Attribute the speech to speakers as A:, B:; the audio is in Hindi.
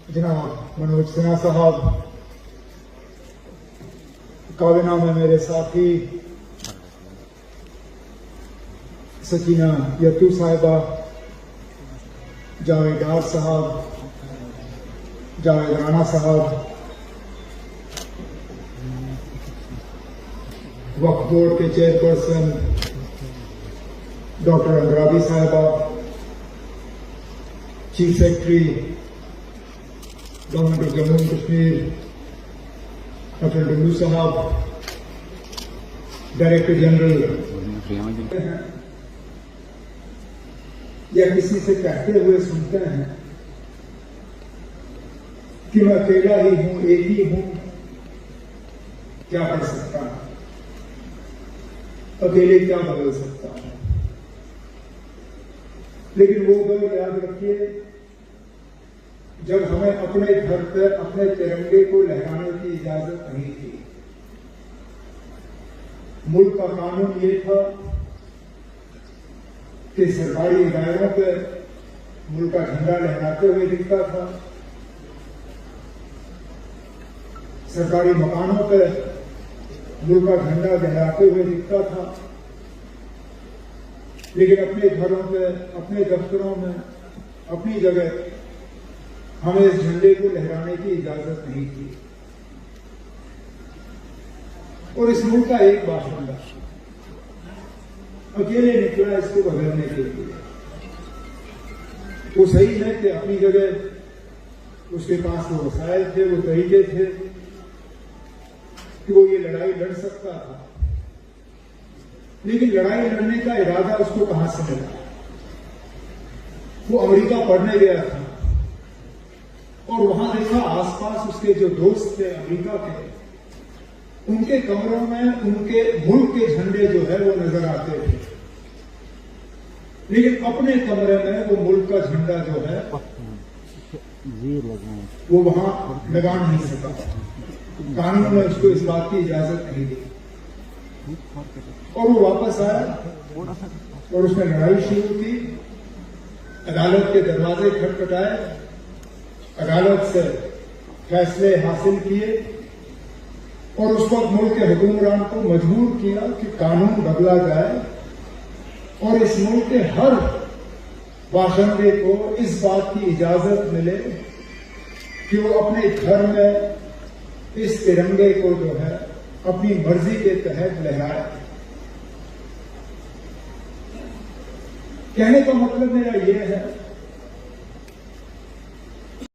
A: जनाब मनोज सिन्हा साहब, काबीना में मेरे साथी सकीना यत्तू साहिबा, जावेद डार साहब, जावेद राणा साहब, वक्फ बोर्ड के चेयरपर्सन डॉक्टर अंद्राबी साहिबा, chief secretary government of Jammu and Kashmir doctor Dulloo साहब, डायरेक्टर जनरल, या किसी से कहते हुए सुनते हैं कि मैं अकेला ही हूं, एक ही हूं, क्या कर सकता हूं, अकेले क्या बदल सकता हूं। लेकिन वो बात याद रखिए, जब हमें अपने घर पर अपने तिरंगे को लहराने की इजाजत नहीं थी, मुल्क का कानून ये था कि सरकारी इदारों पर मुल्क का झंडा लहराते हुए दिखता था, सरकारी मकानों पर मुल्क का झंडा लहराते हुए दिखता था, लेकिन अपने घरों पर, अपने दफ्तरों में, अपनी जगह हमें इस झंडे को लहराने की इजाजत नहीं थी। और इस मुल्क का एक बाशिंदा अकेले निकला इसको बदलने के लिए। वो सही है कि अपनी जगह उसके पास वो वसाइल थे, वो तरीके थे कि वो ये लड़ाई लड़ सकता था, लेकिन लड़ाई लड़ने का इरादा उसको कहां से मिला? वो अमेरिका पढ़ने गया था और वहां देखा आसपास उसके जो दोस्त थे अमेरिका के, उनके कमरों में उनके मुल्क के झंडे जो है वो नजर आते थे, लेकिन अपने कमरे में वो मुल्क का झंडा जो है वो वहां लगा नहीं सका। कानून ने उसको इस बात की इजाजत नहीं दी और वो वापस आया और उसने लड़ाई शुरू की। अदालत के दरवाजे खटखटाए, अदालत से फैसले हासिल किए और उस वक्त मुल्क के हुक्मरान को मजबूर किया कि कानून बदला जाए और इस मुल्क के हर बाशिंदे को इस बात की इजाजत मिले कि वो अपने घर में इस तिरंगे को जो है अपनी मर्जी के तहत लहराए। कहने का मतलब मेरा यह है